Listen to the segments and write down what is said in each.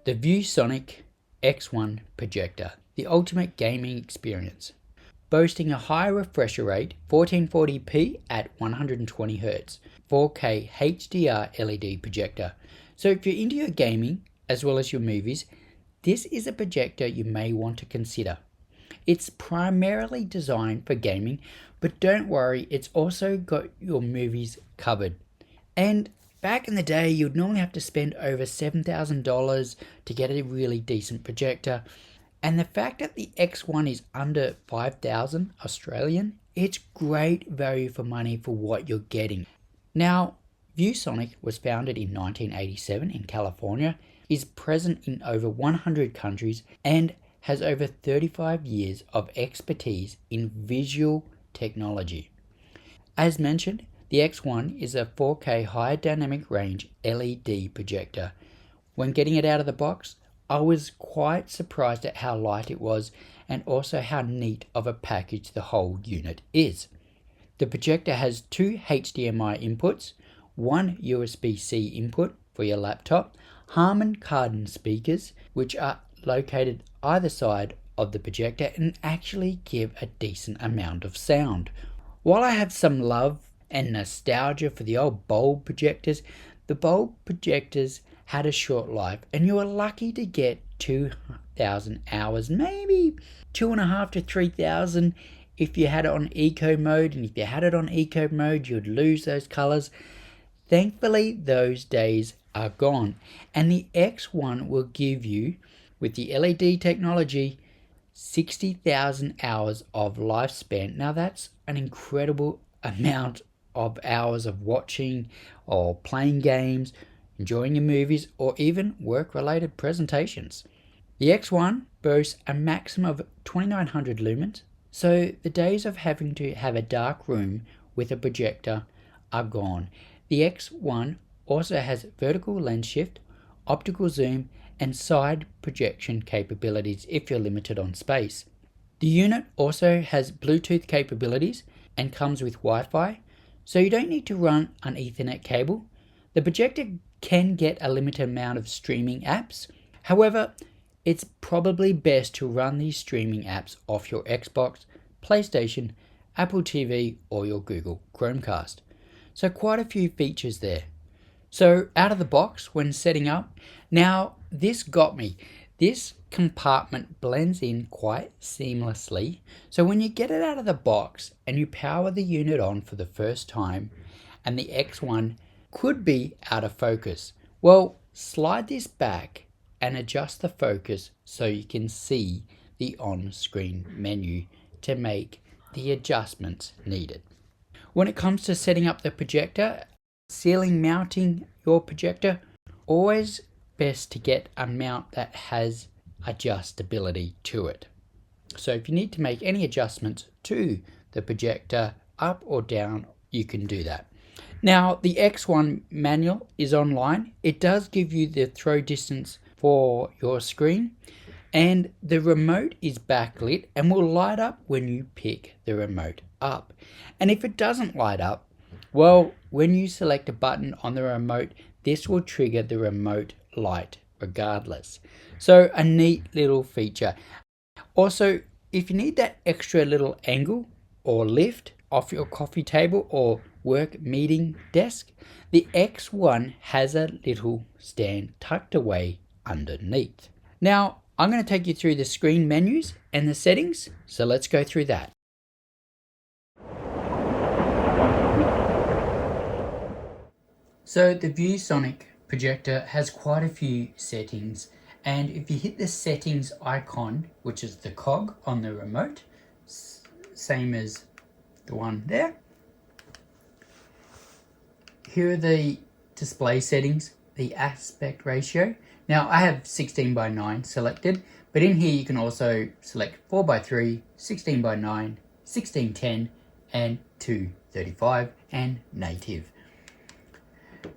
the ViewSonic X1 projector, the ultimate gaming experience. Boasting a high refresh rate, 1440p at 120Hz, 4K HDR LED projector. So if you're into your gaming as well as your movies, this is a projector you may want to consider. It's primarily designed for gaming, but don't worry, it's also got your movies covered. And back in the day, you'd normally have to spend over $7,000 to get a really decent projector. And the fact that the X1 is under 5,000 Australian, it's great value for money for what you're getting. Now, ViewSonic was founded in 1987 in California, is present in over 100 countries, and has over 35 years of expertise in visual technology. As mentioned, the X1 is a 4K high dynamic range LED projector. When getting it out of the box, I was quite surprised at how light it was and also how neat of a package the whole unit is. The projector has 2 HDMI inputs, 1 USB-C input for your laptop, Harman Kardon speakers which are located either side of the projector and actually give a decent amount of sound. While I have some love and nostalgia for the old bulb projectors, the bulb projectors had a short life and you were lucky to get 2,000 hours, maybe 2,500 to 3,000 if you had it on eco mode, and if you had it on eco mode you'd lose those colors. Thankfully those days are gone, and the X1 will give you, with the LED technology, 60,000 hours of lifespan. Now that's an incredible amount of hours of watching or playing games, enjoying your movies, or even work-related presentations. The X1 boasts a maximum of 2900 lumens, so the days of having to have a dark room with a projector are gone. The X1 also has vertical lens shift, optical zoom, and side projection capabilities if you're limited on space. The unit also has Bluetooth capabilities and comes with Wi-Fi, so you don't need to run an Ethernet cable. The projector can get a limited amount of streaming apps. However, it's probably best to run these streaming apps off your Xbox, PlayStation, Apple TV, or your Google Chromecast. So quite a few features there. So out of the box when setting up, now this got me. This compartment blends in quite seamlessly. So when you get it out of the box and you power the unit on for the first time and the X1 could be out of focus, well, slide this back and adjust the focus so you can see the on-screen menu to make the adjustments needed. When it comes to setting up the projector, ceiling mounting your projector, always best to get a mount that has adjustability to it. So if you need to make any adjustments to the projector up or down, you can do that. Now the X1 manual is online. It does give you the throw distance for your screen, and the remote is backlit and will light up when you pick the remote up. And if it doesn't light up, well, when you select a button on the remote, this will trigger the remote light regardless. So a neat little feature. Also, if you need that extra little angle or lift off your coffee table or work meeting desk, the X1 has a little stand tucked away underneath. Now, I'm going to take you through the screen menus and the settings, so let's go through that. So the ViewSonic projector has quite a few settings, and if you hit the settings icon, which is the cog on the remote, same as the one there, here are the display settings, the aspect ratio. Now I have 16:9 selected, but in here you can also select 4:3, 16:9, 16:10, and 2:35 and native.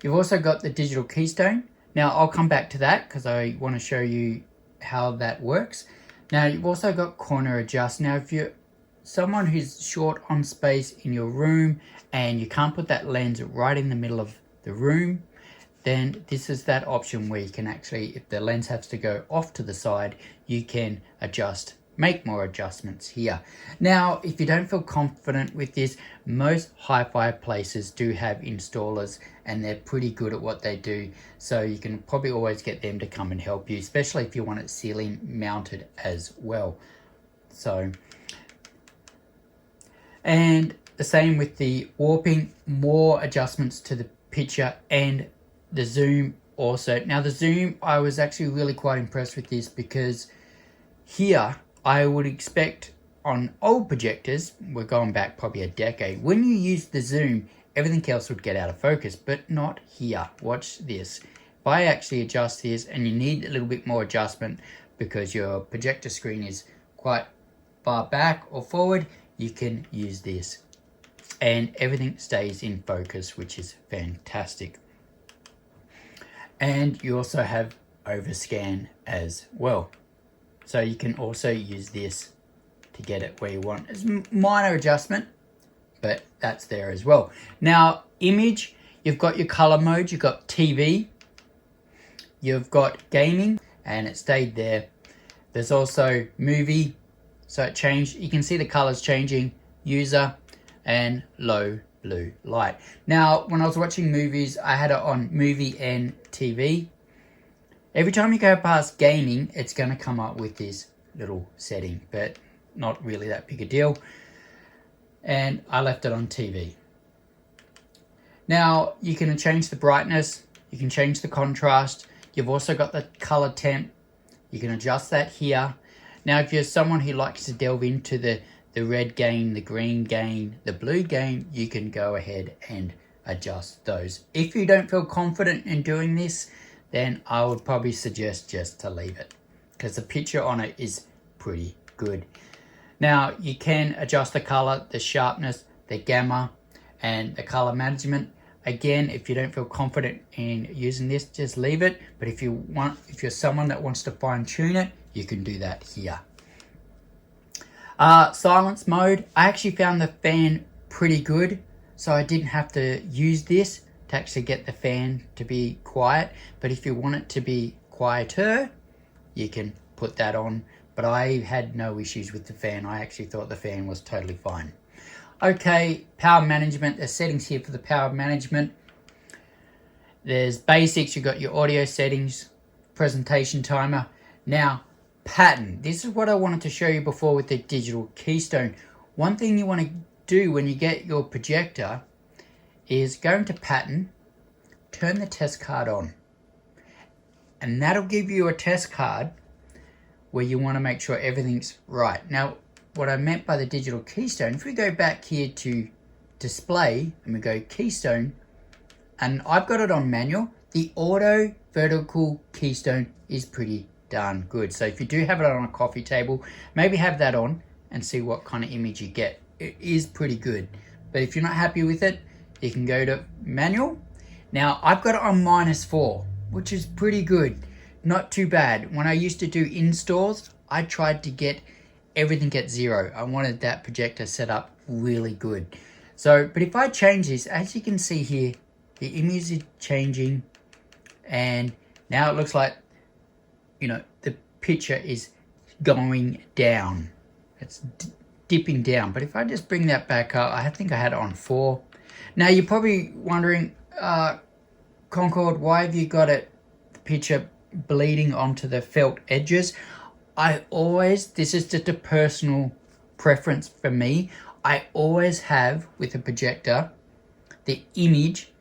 You've also got the digital Keystone. Now I'll come back to that because I want to show you how that works. Now you've also got corner adjust. Now if you're someone who's short on space in your room and you can't put that lens right in the middle of the room, then this is that option where you can actually, if the lens has to go off to the side, you can make more adjustments here. Now, if you don't feel confident with this, most HiFi places do have installers and they're pretty good at what they do. So you can probably always get them to come and help you, especially if you want it ceiling mounted as well. So, and the same with the warping, more adjustments to the picture and the zoom also. Now the zoom, I was actually really quite impressed with this, because here I would expect on old projectors, we're going back probably a decade, when you use the zoom, everything else would get out of focus, but not here. Watch this. If I actually adjust this, and you need a little bit more adjustment because your projector screen is quite far back or forward, you can use this. And everything stays in focus, which is fantastic. And you also have overscan as well. So you can also use this to get it where you want. It's a minor adjustment, but that's there as well. Now, image, you've got your color mode, you've got TV, you've got gaming, and it stayed there. There's also movie, so it changed. You can see the colors changing, user, and low blue light. Now, when I was watching movies, I had it on movie and TV. Every time you go past gaming, it's going to come up with this little setting, but not really that big a deal. And I left it on TV. Now, you can change the brightness, you can change the contrast. You've also got the color temp. You can adjust that here. Now, if you're someone who likes to delve into the red gain, the green gain, the blue gain, you can go ahead and adjust those. If you don't feel confident in doing this, then I would probably suggest just to leave it, because the picture on it is pretty good. Now, you can adjust the color, the sharpness, the gamma, and the color management. Again, if you don't feel confident in using this, just leave it. But if you're someone that wants to fine tune it, you can do that here. Silence mode, I actually found the fan pretty good, so I didn't have to use this to actually get the fan to be quiet. But if you want it to be quieter, you can put that on. But I had no issues with the fan. I actually thought the fan was totally fine. Okay, power management. There's settings here for the power management. There's basics. You've got your audio settings, presentation timer. Now, pattern. This is what I wanted to show you before with the digital Keystone. One thing you want to do when you get your projector is go into pattern, turn the test card on. And that'll give you a test card where you want to make sure everything's right. Now, what I meant by the digital Keystone, if we go back here to display and we go Keystone, and I've got it on manual, the auto vertical Keystone is pretty darn good. So if you do have it on a coffee table, maybe have that on and see what kind of image you get. It is pretty good. But if you're not happy with it, you can go to manual. Now, I've got it on -4, which is pretty good. Not too bad. When I used to do installs, I tried to get everything at 0. I wanted that projector set up really good. So, but if I change this, as you can see here, the image is changing, and now it looks like, you know, the picture is going down. It's dipping down. But if I just bring that back up, I think I had it on 4. Now, you're probably wondering, Concord, why have you got it, the picture bleeding onto the felt edges? This is just a personal preference for me. I always have, with a projector, the image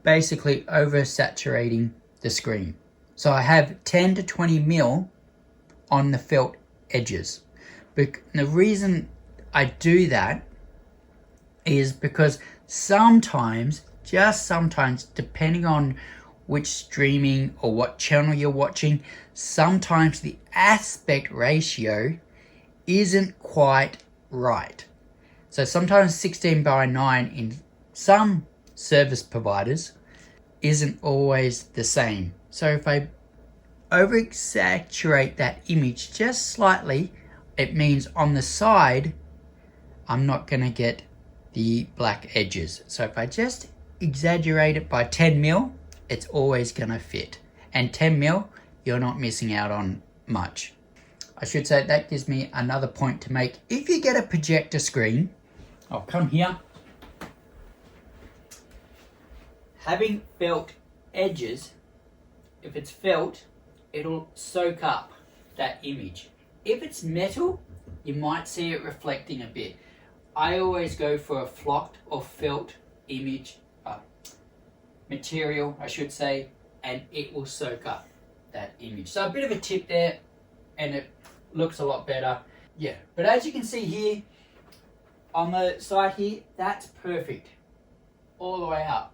basically oversaturating the screen. So I have 10 to 20 mil on the felt edges. But the reason I do that is because sometimes, just sometimes, depending on which streaming or what channel you're watching, sometimes the aspect ratio isn't quite right. So sometimes 16:9 in some service providers isn't always the same. So if I over-exaggerate that image just slightly, it means on the side, I'm not going to get the black edges. So if I just exaggerate it by 10 mil, it's always gonna fit. And 10mm, you're not missing out on much. I should say that gives me another point to make. If you get a projector screen, I'll come here. Having felt edges, if it's felt, it'll soak up that image. If it's metal, you might see it reflecting a bit. I always go for a flocked or felt image, material, I should say, and it will soak up that image. So a bit of a tip there, and it looks a lot better. Yeah, but as you can see here, on the side here, that's perfect, all the way up.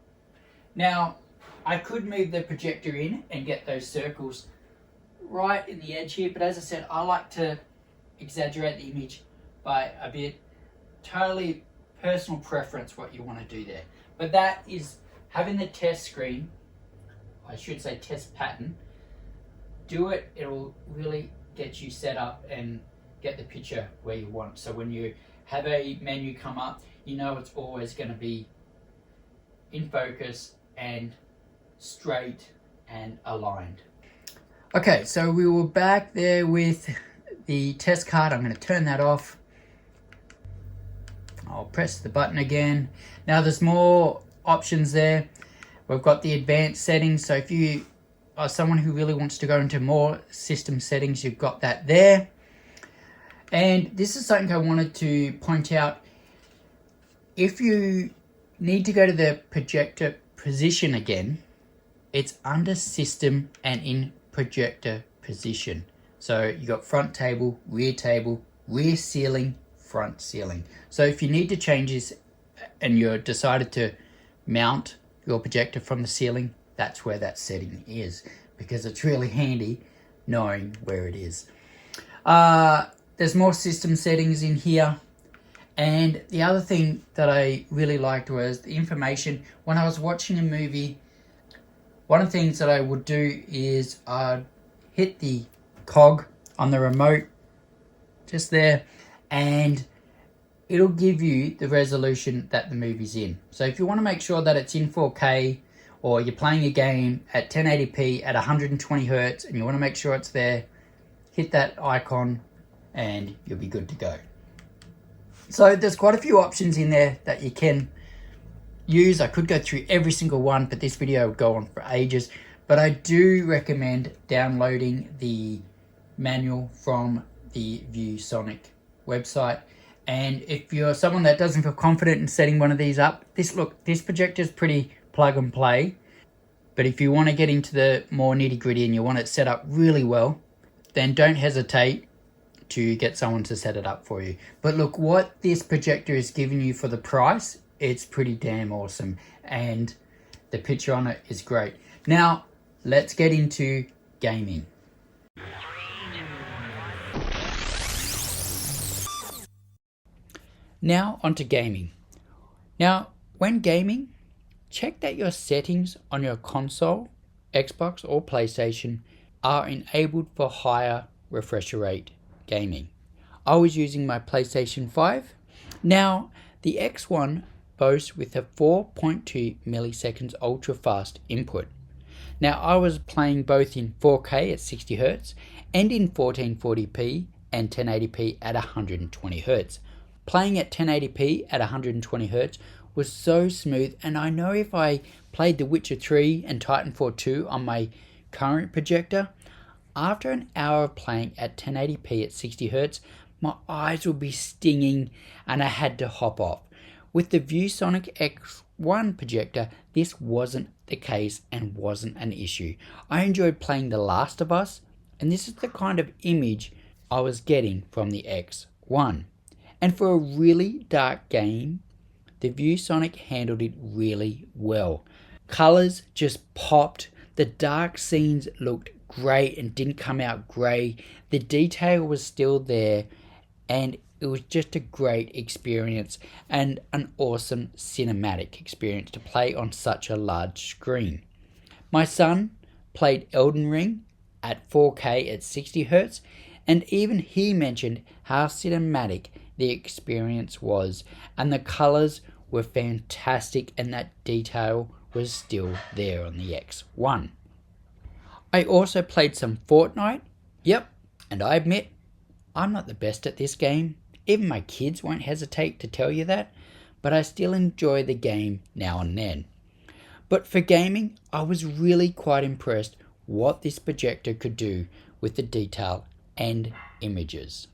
Now, I could move the projector in and get those circles right in the edge here, but as I said, I like to exaggerate the image by a bit. Totally personal preference what you want to do there. But that is having the test screen, I should say test pattern. Do it, it'll really get you set up and get the picture where you want. So when you have a menu come up, you know it's always going to be in focus and straight and aligned. Okay, so we were back there with the test card. I'm going to turn that off. I'll press the button again. Now there's more options there. We've got the advanced settings, so if you are someone who really wants to go into more system settings, you've got that there. And this is something I wanted to point out. If you need to go to the projector position again, it's under system and in projector position. So you got front table, rear ceiling, front ceiling. So if you need to change this and you're decided to mount your projector from the ceiling, that's where that setting is, because it's really handy knowing where it is. There's more system settings in here. And the other thing that I really liked was the information. When I was watching a movie, one of the things that I would do is I'd hit the cog on the remote just there, and it'll give you the resolution that the movie's in. So if you want to make sure that it's in 4K, or you're playing a game at 1080p at 120 Hz and you want to make sure it's there, hit that icon and you'll be good to go. So there's quite a few options in there that you can use. I could go through every single one, but this video would go on for ages. But I do recommend downloading the manual from the ViewSonic website. And if you're someone that doesn't feel confident in setting one of these up, this projector is pretty plug and play. But if you want to get into the more nitty gritty and you want it set up really well, then don't hesitate to get someone to set it up for you. But look, what this projector is giving you for the price, it's pretty damn awesome. And the picture on it is great. Now, let's get into gaming. Now onto gaming. Now, when gaming, check that your settings on your console, Xbox or PlayStation are enabled for higher refresh rate gaming. I was using my PlayStation 5. Now, the X1 boasts with a 4.2 milliseconds ultra fast input. Now, I was playing both in 4K at 60 Hz and in 1440p and 1080p at 120 Hz. Playing at 1080p at 120 Hz was so smooth, and I know if I played The Witcher 3 and Titanfall 2 on my current projector, after an hour of playing at 1080p at 60 Hz, my eyes would be stinging and I had to hop off. With the ViewSonic X1 projector, this wasn't the case and wasn't an issue. I enjoyed playing The Last of Us, and this is the kind of image I was getting from the X1. And for a really dark game, the ViewSonic handled it really well. Colors just popped. The dark scenes looked great and didn't come out grey. The detail was still there, and it was just a great experience and an awesome cinematic experience to play on such a large screen. My son played Elden Ring at 4K at 60 Hz, and even he mentioned how cinematic the experience was, and the colors were fantastic and that detail was still there on the X1. I also played some Fortnite. Yep, and I admit, I'm not the best at this game. Even my kids won't hesitate to tell you that, but I still enjoy the game now and then. But for gaming, I was really quite impressed what this projector could do with the detail and images.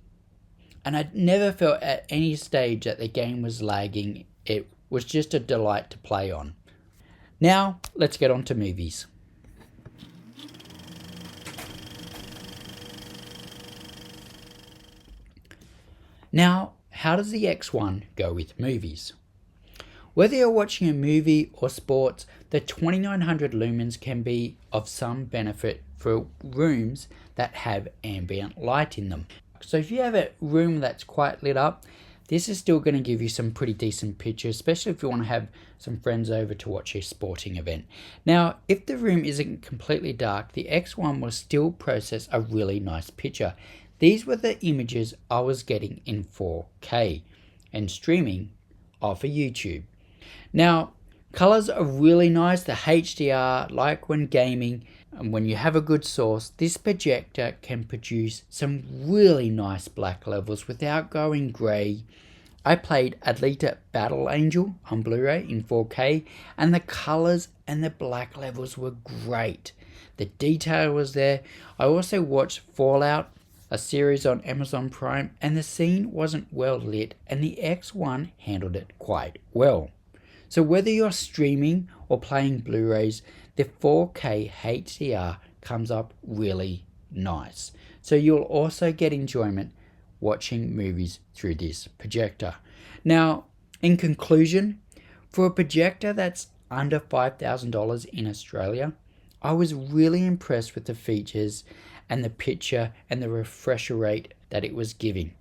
And I never felt at any stage that the game was lagging. It was just a delight to play on. Now, let's get on to movies. Now, how does the X1 go with movies? Whether you're watching a movie or sports, the 2900 lumens can be of some benefit for rooms that have ambient light in them. So if you have a room that's quite lit up, this is still going to give you some pretty decent pictures, especially if you want to have some friends over to watch a sporting event. Now, if the room isn't completely dark, the X1 will still process a really nice picture. These were the images I was getting in 4K and streaming off of YouTube. Now, colors are really nice. The HDR, like when gaming, and when you have a good source, this projector can produce some really nice black levels without going grey. I played Alita Battle Angel on Blu-ray in 4K, and the colors and the black levels were great. The detail was there. I also watched Fallout, a series on Amazon Prime, and the scene wasn't well lit, and the X1 handled it quite well. So whether you're streaming or playing Blu-rays, the 4K HDR comes up really nice. So you'll also get enjoyment watching movies through this projector. Now, in conclusion, for a projector that's under $5,000 in Australia, I was really impressed with the features and the picture and the refresher rate that it was giving.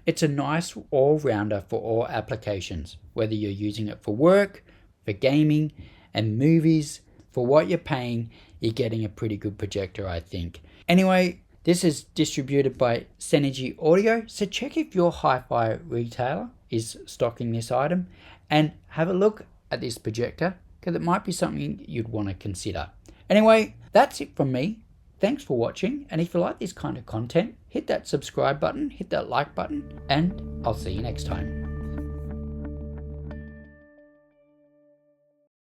It's a nice all-rounder for all applications, whether you're using it for work, for gaming, and movies. For what you're paying, you're getting a pretty good projector, I think. Anyway, this is distributed by Synergy Audio, so check if your HiFi retailer is stocking this item and have a look at this projector, because it might be something you'd want to consider. Anyway, that's it from me. Thanks for watching, and if you like this kind of content, hit that subscribe button, hit that like button, and I'll see you next time.